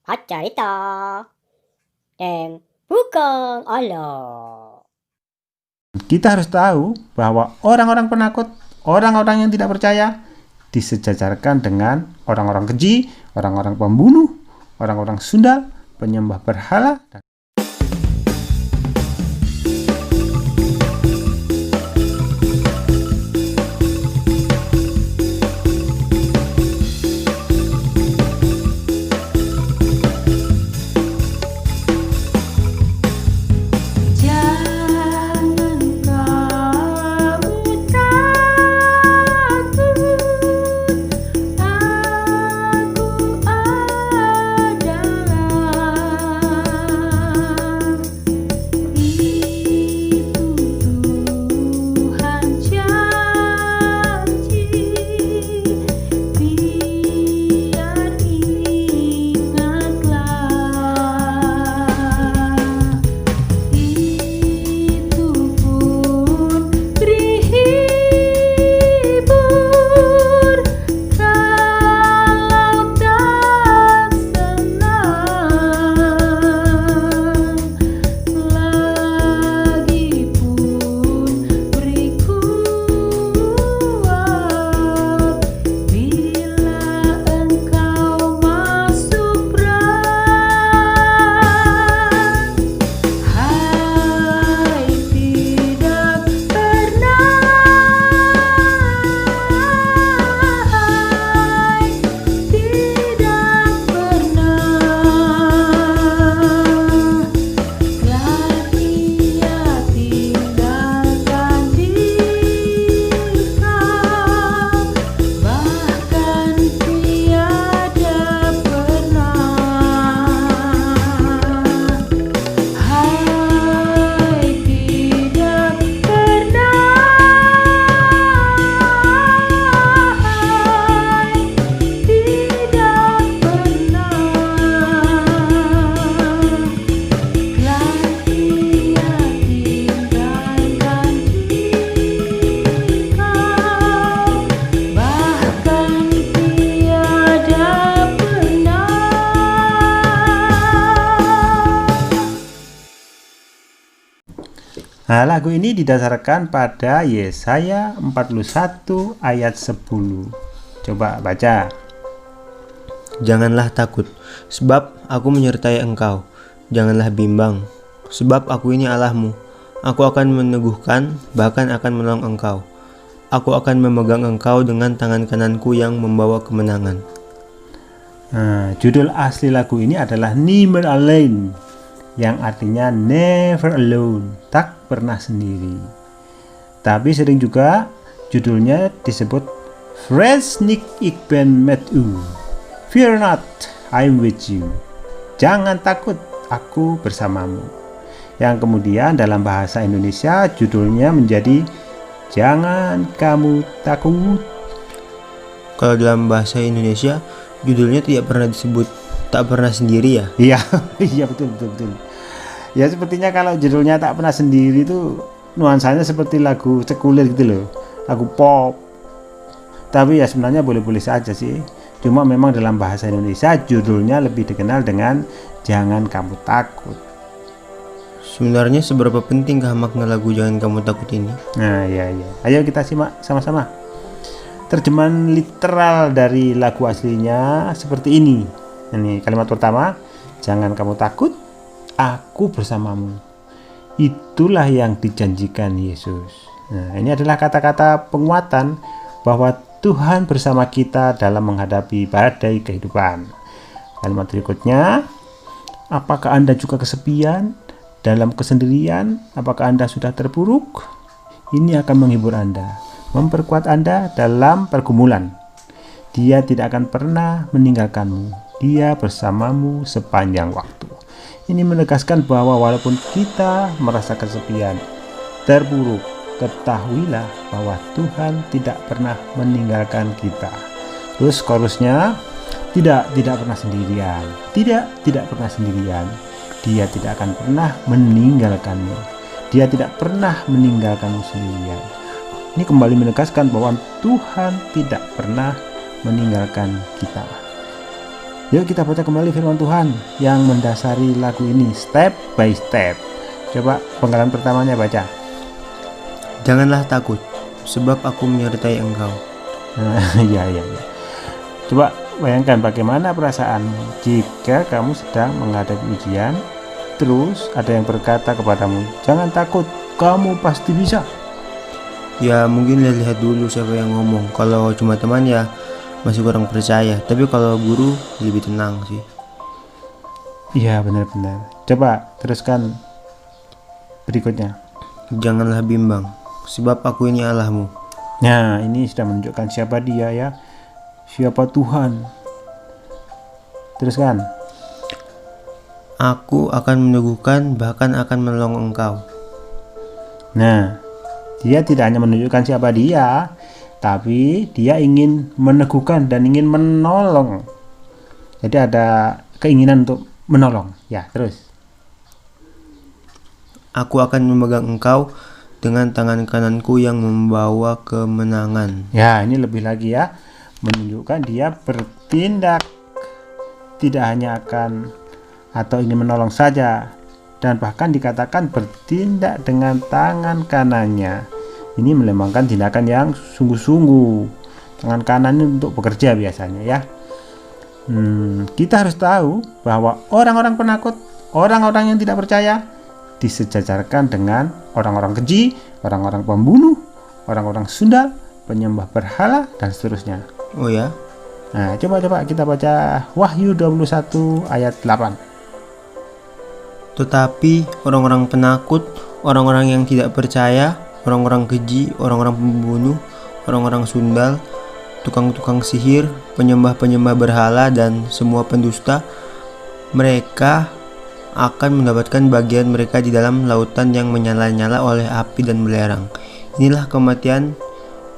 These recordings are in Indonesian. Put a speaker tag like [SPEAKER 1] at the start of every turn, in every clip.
[SPEAKER 1] Hacarita dan bukan Allah.
[SPEAKER 2] Kita harus tahu bahwa orang-orang penakut, orang-orang yang tidak percaya, disejajarkan dengan orang-orang keji, orang-orang pembunuh, orang-orang sundal, penyembah berhala. Nah, lagu ini didasarkan pada Yesaya 41 ayat 10. Coba baca.
[SPEAKER 3] Janganlah takut, sebab aku menyertai engkau. Janganlah bimbang, sebab aku ini Allahmu. Aku akan meneguhkan, bahkan akan menolong engkau. Aku akan memegang engkau dengan tangan kananku yang membawa kemenangan.
[SPEAKER 2] Nah, judul asli lagu ini adalah Nimmer Allein, yang artinya never alone, tak pernah sendiri. Tapi sering juga judulnya disebut Freds nicht, ich bin mit u. Fear not, I'm with you. Jangan takut, aku bersamamu. Yang kemudian dalam bahasa Indonesia judulnya menjadi Jangan kamu takut.
[SPEAKER 3] Kalau dalam bahasa Indonesia judulnya tidak pernah disebut tak pernah sendiri ya?
[SPEAKER 2] Iya, iya betul. Ya sepertinya kalau judulnya tak pernah sendiri itu nuansanya seperti lagu sekuler gitu loh, lagu pop. Tapi ya sebenarnya boleh-boleh saja sih. Cuma memang dalam bahasa Indonesia judulnya lebih dikenal dengan Jangan Kamu Takut.
[SPEAKER 3] Sebenarnya seberapa pentingkah makna lagu Jangan Kamu Takut ini?
[SPEAKER 2] Nah ya. Ayo kita simak sama-sama. Terjemahan literal dari lagu aslinya seperti ini. Ini kalimat pertama, jangan kamu takut, aku bersamamu. Itulah yang dijanjikan Yesus. Nah, ini adalah kata-kata penguatan bahwa Tuhan bersama kita dalam menghadapi badai kehidupan. Kalimat berikutnya, apakah Anda juga kesepian, dalam kesendirian? Apakah Anda sudah terpuruk? Ini akan menghibur Anda, memperkuat Anda dalam pergumulan. Dia tidak akan pernah meninggalkanmu. Dia bersamamu sepanjang waktu. Ini menegaskan bahwa walaupun kita merasa kesepian, terpuruk, ketahuilah bahwa Tuhan tidak pernah meninggalkan kita. Terus chorusnya, tidak pernah sendirian. Tidak pernah sendirian. Dia tidak akan pernah meninggalkanmu. Dia tidak pernah meninggalkanmu sendirian. Ini kembali menegaskan bahwa Tuhan tidak pernah meninggalkan kita. Yuk kita baca kembali firman Tuhan yang mendasari lagu ini step by step. Coba penggalan pertamanya baca.
[SPEAKER 3] Janganlah takut, sebab aku menyertai engkau.
[SPEAKER 2] Ya. Coba bayangkan bagaimana perasaan jika kamu sedang menghadapi ujian, terus ada yang berkata kepadamu, jangan takut, kamu pasti bisa.
[SPEAKER 3] Ya mungkin lihat dulu siapa yang ngomong. Kalau cuma teman ya masih kurang percaya. Tapi kalau guru lebih tenang sih.
[SPEAKER 2] Iya benar-benar. Coba teruskan berikutnya.
[SPEAKER 3] Janganlah bimbang, sebab aku ini Allahmu.
[SPEAKER 2] Nah ini sudah menunjukkan siapa dia ya. Siapa Tuhan. Teruskan.
[SPEAKER 3] Aku akan meneguhkan, bahkan akan menolong engkau.
[SPEAKER 2] Nah, dia tidak hanya menunjukkan siapa dia, tapi dia ingin meneguhkan dan ingin menolong. Jadi ada keinginan untuk menolong. Ya, terus.
[SPEAKER 3] Aku akan memegang engkau dengan tangan kananku yang membawa kemenangan.
[SPEAKER 2] Ya, ini lebih lagi ya. Menunjukkan dia bertindak. Tidak hanya akan atau ingin menolong saja. Dan bahkan dikatakan bertindak dengan tangan kanannya. Ini melambangkan tindakan yang sungguh-sungguh. Tangan kanan ini untuk bekerja biasanya ya. Kita harus tahu bahwa orang-orang penakut, orang-orang yang tidak percaya disejajarkan dengan orang-orang keji, orang-orang pembunuh, orang-orang sundal, penyembah berhala dan seterusnya.
[SPEAKER 3] Oh ya?
[SPEAKER 2] Nah, coba kita baca Wahyu 21 ayat 8.
[SPEAKER 3] Tetapi orang-orang penakut, orang-orang yang tidak percaya, orang-orang keji, orang-orang pembunuh, orang-orang sundal, tukang-tukang sihir, penyembah-penyembah berhala, dan semua pendusta, mereka akan mendapatkan bagian mereka di dalam lautan yang menyala-nyala oleh api dan belerang. Inilah kematian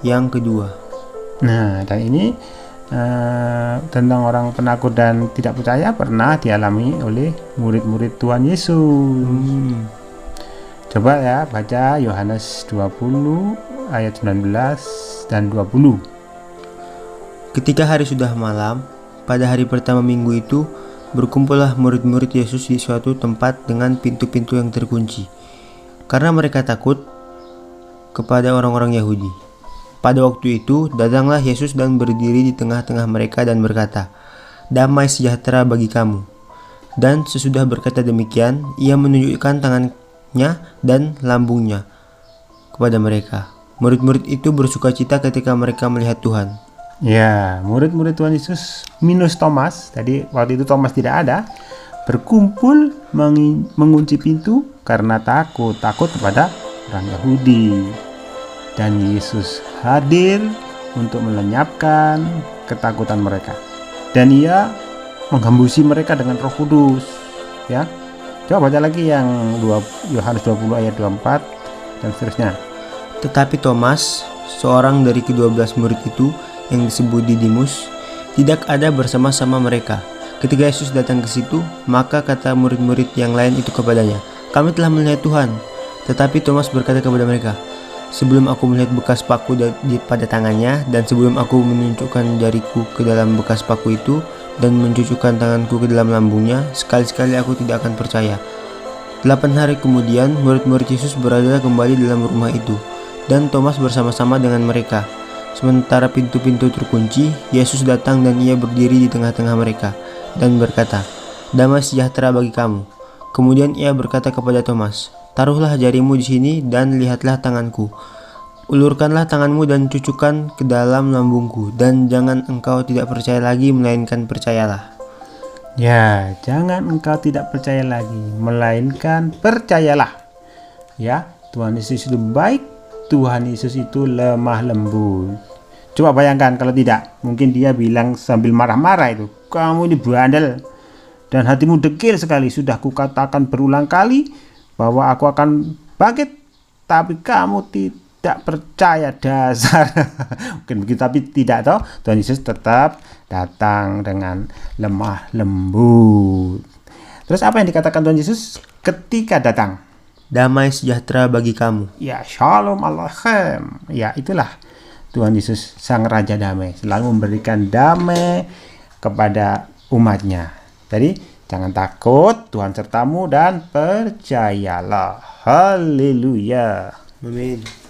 [SPEAKER 3] yang kedua.
[SPEAKER 2] Nah, dan ini tentang orang penakut dan tidak percaya pernah dialami oleh murid-murid Tuhan Yesus. Coba ya baca Yohanes 20 ayat 19 dan 20.
[SPEAKER 3] Ketika hari sudah malam, pada hari pertama minggu itu, berkumpullah murid-murid Yesus di suatu tempat dengan pintu-pintu yang terkunci, karena mereka takut kepada orang-orang Yahudi. Pada waktu itu, datanglah Yesus dan berdiri di tengah-tengah mereka dan berkata, "Damai sejahtera bagi kamu." Dan sesudah berkata demikian, ia menunjukkan tangannya dan lambungnya kepada mereka. Murid-murid itu bersukacita ketika mereka melihat Tuhan.
[SPEAKER 2] Ya, murid-murid Tuhan Yesus minus Thomas, tadi waktu itu Thomas tidak ada, berkumpul mengunci pintu karena takut kepada orang Yahudi. Dan Yesus hadir untuk melenyapkan ketakutan mereka. Dan ia menggembusi mereka dengan Roh Kudus. Ya. Coba baca lagi yang Yohanes 20 ayat 24 dan seterusnya.
[SPEAKER 3] Tetapi Thomas, seorang dari ke-12 murid itu yang disebut Didimus, tidak ada bersama-sama mereka. Ketika Yesus datang ke situ, maka kata murid-murid yang lain itu kepadanya, "Kami telah melihat Tuhan." Tetapi Thomas berkata kepada mereka, "Sebelum aku melihat bekas paku pada tangannya, dan sebelum aku menunjukkan jariku ke dalam bekas paku itu, dan mencucukkan tanganku ke dalam lambungnya, sekali-sekali aku tidak akan percaya." 8 hari kemudian, murid-murid Yesus berada kembali dalam rumah itu, dan Thomas bersama-sama dengan mereka. Sementara pintu-pintu terkunci, Yesus datang dan ia berdiri di tengah-tengah mereka, dan berkata, "Damai sejahtera bagi kamu." Kemudian ia berkata kepada Thomas, "Taruhlah jarimu di sini dan lihatlah tanganku. Ulurkanlah tanganmu dan cucukkan ke dalam lambungku, dan jangan engkau tidak percaya lagi, melainkan percayalah."
[SPEAKER 2] Ya, jangan engkau tidak percaya lagi, melainkan percayalah. Ya, Tuhan Yesus itu baik, Tuhan Yesus itu lemah lembut. Coba bayangkan kalau tidak, mungkin dia bilang sambil marah-marah itu, "Kamu ini bandel dan hatimu dekil sekali. Sudah kukatakan berulang kali bahwa aku akan bangkit, tapi kamu tidak percaya, dasar." Mungkin begitu, tapi tidak toh. Tuhan Yesus tetap datang dengan lemah lembut. Terus apa yang dikatakan Tuhan Yesus ketika datang?
[SPEAKER 3] Damai sejahtera bagi kamu.
[SPEAKER 2] Ya, shalom aleichem. Ya, itulah Tuhan Yesus sang Raja Damai, selalu memberikan damai kepada umatnya. Jadi jangan takut, Tuhan sertamu dan percayalah. Haleluya.
[SPEAKER 3] Amin.